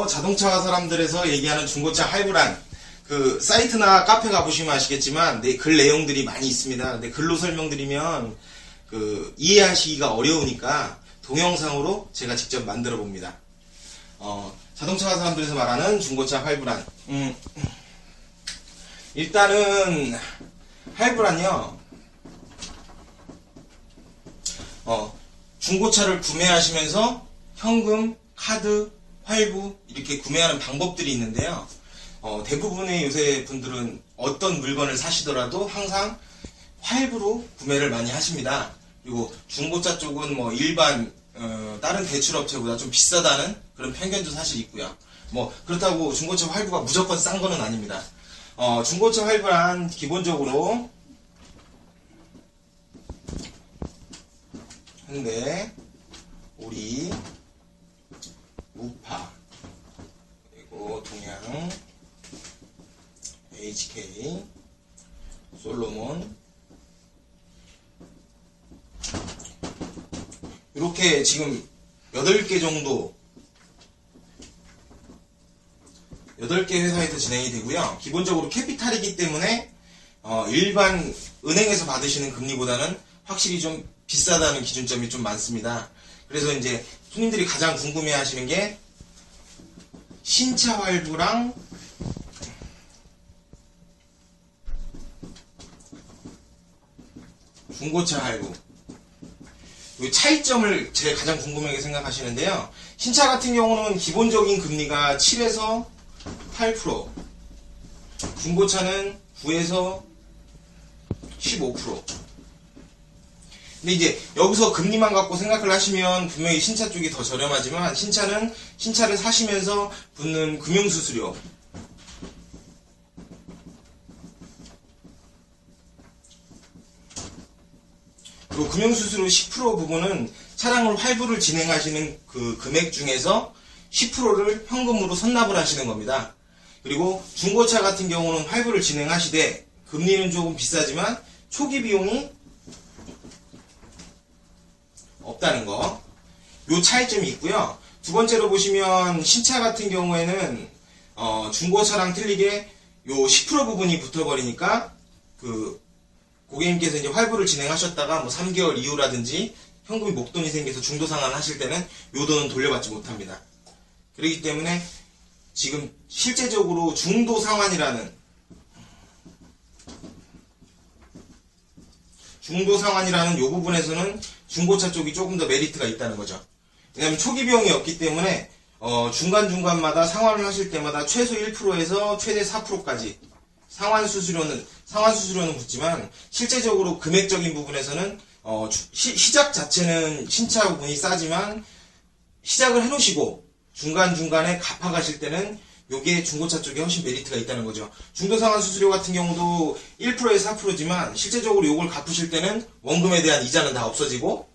자동차 사람들에서 얘기하는 중고차 할부란 그 사이트나 카페 가보시면 아시겠지만 글 내용들이 많이 있습니다. 근데 글로 설명드리면 그 이해하시기가 어려우니까 동영상으로 제가 직접 만들어 봅니다. 자동차 사람들에서 말하는 중고차 할부란 일단은 할부란요 중고차를 구매하시면서 현금, 카드, 할부 이렇게 구매하는 방법들이 있는데요. 대부분의 요새 분들은 어떤 물건을 사시더라도 항상 할부로 구매를 많이 하십니다. 그리고 중고차 쪽은 뭐 일반 다른 대출업체보다 좀 비싸다는 그런 편견도 사실 있고요. 뭐 그렇다고 중고차 할부가 무조건 싼 거는 아닙니다. 중고차 할부란 기본적으로 현대, 오리, 우파, 그리고 동양, HK, 솔로몬 이렇게 지금 8개 정도 8개 회사에서 진행이 되고요. 기본적으로 캐피탈이기 때문에 일반 은행에서 받으시는 금리보다는 확실히 좀 비싸다는 기준점이 좀 많습니다. 그래서 이제 손님들이 가장 궁금해 하시는 게 신차 할부랑 중고차 할부 이 차이점을 제일 가장 궁금하게 생각하시는데요. 신차 같은 경우는 기본적인 금리가 7에서 8%, 중고차는 9에서 15%. 근데 이제 여기서 금리만 갖고 생각을 하시면 분명히 신차 쪽이 더 저렴하지만 신차를 사시면서 붙는 금융수수료, 그리고 금융수수료 10% 부분은 차량을 할부를 진행하시는 그 금액 중에서 10%를 현금으로 선납을 하시는 겁니다. 그리고 중고차 같은 경우는 할부를 진행하시되 금리는 조금 비싸지만 초기 비용이 없다는 거. 요 차이점이 있고요. 두 번째로 보시면 신차 같은 경우에는 중고차랑 틀리게 요 10% 부분이 붙어버리니까 그 고객님께서 이제 할부를 진행하셨다가 뭐 3개월 이후라든지 현금이 목돈이 생겨서 중도 상환을 하실 때는 요 돈은 돌려받지 못합니다. 그렇기 때문에 지금 실제적으로 중도 상환이라는 요 부분에서는 중고차 쪽이 조금 더 메리트가 있다는 거죠. 왜냐하면 초기 비용이 없기 때문에 중간중간마다 상환을 하실 때마다 최소 1%에서 최대 4%까지 상환 수수료는 붙지만 실제적으로 금액적인 부분에서는 시작 자체는 신차 부분이 싸지만 시작을 해놓으시고 중간중간에 갚아가실 때는 요게 중고차 쪽에 훨씬 메리트가 있다는 거죠. 중도상환 수수료 같은 경우도 1%에서 4%지만 실제적으로 요걸 갚으실 때는 원금에 대한 이자는 다 없어지고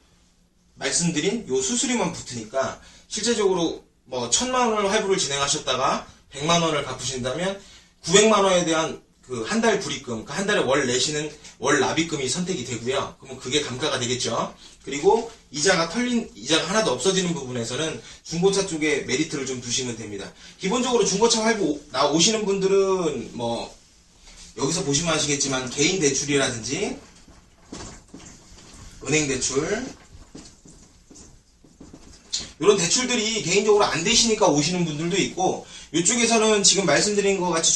말씀드린 요 수수료만 붙으니까 실제적으로 뭐 1000만원을 할부를 진행하셨다가 100만원을 갚으신다면 900만원에 대한 그 한 달 불입금, 한 달에 월 내시는 월 납입금이 선택이 되고요. 그러면 그게 감가가 되겠죠. 그리고 이자가 하나도 없어지는 부분에서는 중고차 쪽에 메리트를 좀 두시면 됩니다. 기본적으로 중고차 할부 오시는 분들은 뭐 여기서 보시면 아시겠지만 개인 대출이라든지 은행 대출 이런 대출들이 개인적으로 안 되시니까 오시는 분들도 있고 이쪽에서는 지금 말씀드린 것 같이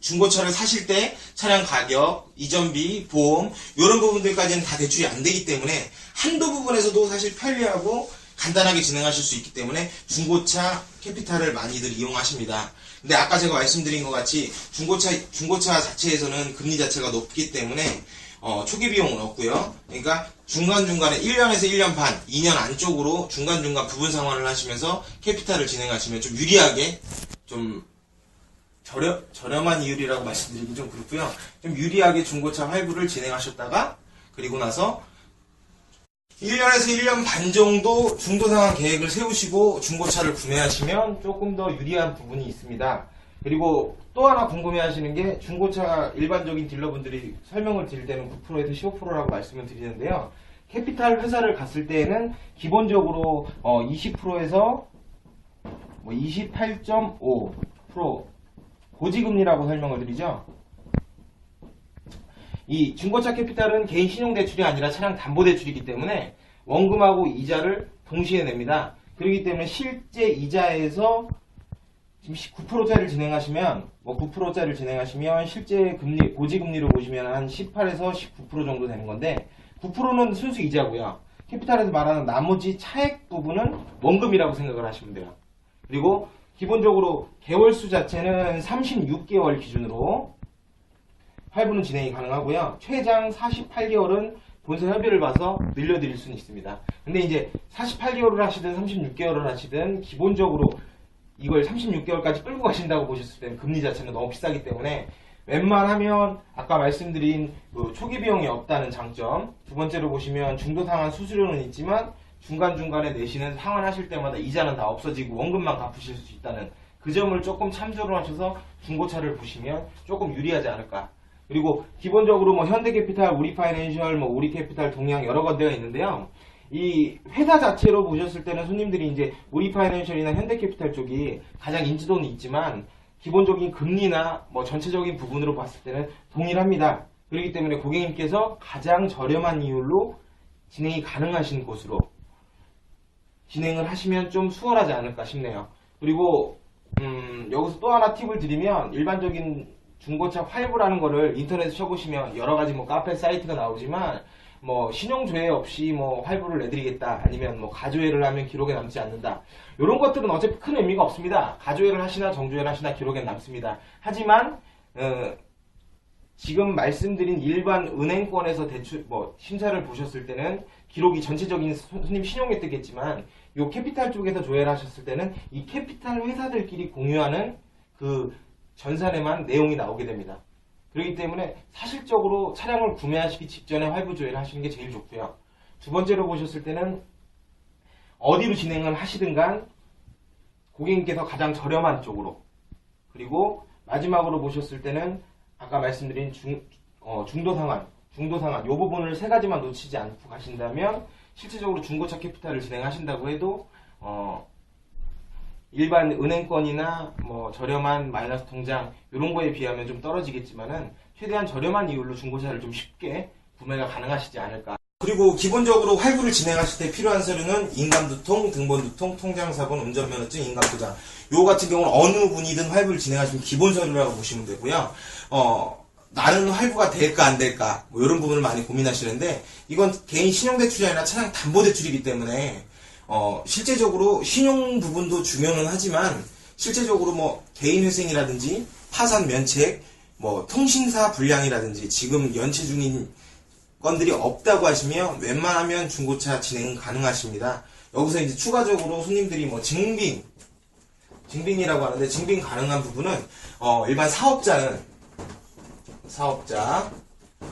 중고차를 사실 때 차량 가격, 이전비, 보험 이런 부분들까지는 다 대출이 안 되기 때문에 한도 부분에서도 사실 편리하고 간단하게 진행하실 수 있기 때문에 중고차 캐피탈을 많이들 이용하십니다. 근데 아까 제가 말씀드린 것 같이 중고차 자체에서는 금리 자체가 높기 때문에 초기 비용은 없고요. 그러니까 중간중간에 1년에서 1년 반, 2년 안쪽으로 중간중간 부분 상환을 하시면서 캐피탈을 진행하시면 좀 유리하게 좀 저렴한 이율이라고 말씀드리기 좀 그렇고요. 좀 유리하게 중고차 할부를 진행하셨다가 그리고 나서 1년에서 1년 반 정도 중도상환 계획을 세우시고 중고차를 구매하시면 조금 더 유리한 부분이 있습니다. 그리고 또 하나 궁금해하시는 게 중고차 일반적인 딜러분들이 설명을 드릴 때는 9%에서 15%라고 말씀을 드리는데요. 캐피탈 회사를 갔을 때에는 기본적으로 20%에서 뭐 28.5% 고지금리라고 설명을 드리죠. 이 중고차 캐피탈은 개인 신용대출이 아니라 차량 담보대출이기 때문에 원금하고 이자를 동시에 냅니다. 그렇기 때문에 실제 이자에서 지금 9%짜리를 진행하시면, 9%짜리를 진행하시면 실제 금리, 고지금리로 보시면 한 18에서 19% 정도 되는 건데, 9%는 순수 이자고요. 캐피탈에서 말하는 나머지 차액 부분은 원금이라고 생각을 하시면 돼요. 그리고 기본적으로 개월수 자체는 36개월 기준으로 할부는 진행이 가능하고요. 최장 48개월은 본사 협의를 봐서 늘려드릴 수는 있습니다. 근데 이제 48개월을 하시든 36개월을 하시든 기본적으로 이걸 36개월까지 끌고 가신다고 보셨을 때는 금리 자체는 너무 비싸기 때문에 웬만하면 아까 말씀드린 그 초기 비용이 없다는 장점, 두 번째로 보시면 중도 상환 수수료는 있지만 중간중간에 내시는 상환하실 때마다 이자는 다 없어지고 원금만 갚으실 수 있다는 그 점을 조금 참조를 하셔서 중고차를 보시면 조금 유리하지 않을까. 그리고 기본적으로 뭐 현대캐피탈, 우리파이낸셜, 뭐 우리캐피탈, 동양 여러 군데가 있는데요. 이 회사 자체로 보셨을 때는 손님들이 이제 우리파이낸셜이나 현대캐피탈 쪽이 가장 인지도는 있지만 기본적인 금리나 뭐 전체적인 부분으로 봤을 때는 동일합니다. 그렇기 때문에 고객님께서 가장 저렴한 이율로 진행이 가능하신 곳으로 진행을 하시면 좀 수월하지 않을까 싶네요. 그리고 여기서 또 하나 팁을 드리면 일반적인 중고차 활부라는 거를 인터넷에 쳐보시면 여러 가지 뭐 카페 사이트가 나오지만 뭐 신용조회 없이 뭐 활부를 내드리겠다, 아니면 뭐 가조회를 하면 기록에 남지 않는다, 이런 것들은 어차피 큰 의미가 없습니다. 가조회를 하시나 정조회를 하시나 기록에 남습니다. 하지만 지금 말씀드린 일반 은행권에서 대출 뭐 심사를 보셨을 때는 기록이 전체적인 손님 신용에 뜨겠지만 요 캐피탈 쪽에서 조회를 하셨을 때는 이 캐피탈 회사들끼리 공유하는 그 전산에만 내용이 나오게 됩니다. 그렇기 때문에 사실적으로 차량을 구매하시기 직전에 할부 조회를 하시는 게 제일 좋고요. 두 번째로 보셨을 때는 어디로 진행을 하시든 간 고객님께서 가장 저렴한 쪽으로, 그리고 마지막으로 보셨을 때는 아까 말씀드린 중도 상환 이 부분을 세 가지만 놓치지 않고 가신다면 실질적으로 중고차 캐피탈을 진행하신다고 해도 일반 은행권이나 뭐 저렴한 마이너스 통장 이런 거에 비하면 좀 떨어지겠지만은 최대한 저렴한 이율로 중고차를 좀 쉽게 구매가 가능하시지 않을까. 그리고 기본적으로 할부를 진행하실 때 필요한 서류는 인감두통, 등본두통, 통장사본, 운전면허증, 인감도장. 요 같은 경우는 어느 분이든 할부를 진행하시면 기본 서류라고 보시면 되고요. 나는 할부가 될까 안 될까 뭐 이런 부분을 많이 고민하시는데 이건 개인 신용대출이 아니라 차량 담보대출이기 때문에 실제적으로 신용 부분도 중요는 하지만 실제적으로 뭐 개인회생이라든지 파산 면책, 뭐 통신사 불량이라든지 지금 연체 중인 건들이 없다고 하시면 웬만하면 중고차 진행은 가능하십니다. 여기서 이제 추가적으로 손님들이 뭐 증빙이라고 하는데 증빙 가능한 부분은 일반 사업자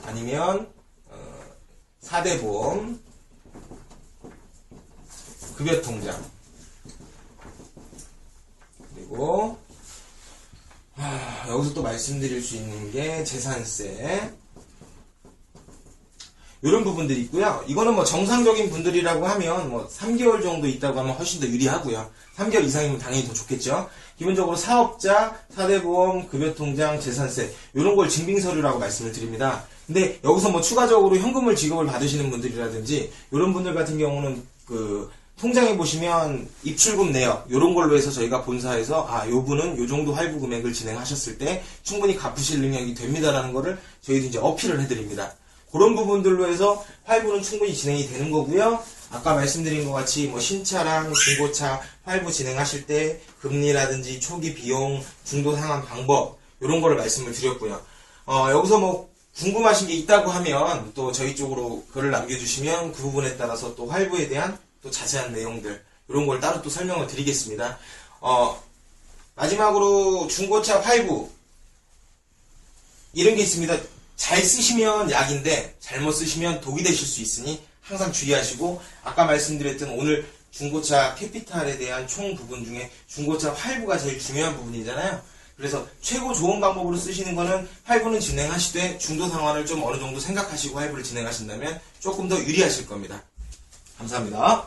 아니면 4대 보험, 급여통장, 그리고 여기서 또 말씀드릴 수 있는 게 재산세, 이런 부분들이 있고요. 이거는 뭐 정상적인 분들이라고 하면 뭐 3개월 정도 있다고 하면 훨씬 더 유리하고요. 3개월 이상이면 당연히 더 좋겠죠. 기본적으로 사업자, 4대 보험, 급여통장, 재산세 이런 걸 증빙서류라고 말씀을 드립니다. 근데 여기서 뭐 추가적으로 현금을 지급을 받으시는 분들이라든지 이런 분들 같은 경우는 그 통장에 보시면 입출금 내역 이런 걸로 해서 저희가 본사에서 요 분은 요 정도 할부 금액을 진행하셨을 때 충분히 갚으실 능력이 됩니다라는 거를 저희도 이제 어필을 해드립니다. 그런 부분들로 해서 할부는 충분히 진행이 되는 거고요. 아까 말씀드린 것 같이 뭐 신차랑 중고차 할부 진행하실 때 금리라든지 초기 비용, 중도 상환 방법 이런 거를 말씀을 드렸고요. 여기서 뭐 궁금하신 게 있다고 하면 또 저희 쪽으로 글을 남겨주시면 그 부분에 따라서 또 할부에 대한 또 자세한 내용들 이런 걸 따로 또 설명을 드리겠습니다. 마지막으로 중고차 할부 이런 게 있습니다. 잘 쓰시면 약인데 잘못 쓰시면 독이 되실 수 있으니 항상 주의하시고, 아까 말씀드렸던 오늘 중고차 캐피탈에 대한 총 부분 중에 중고차 할부가 제일 중요한 부분이잖아요. 그래서 최고 좋은 방법으로 쓰시는 거는 할부는 진행하시되 중도 상환을 좀 어느 정도 생각하시고 할부를 진행하신다면 조금 더 유리하실 겁니다. 감사합니다.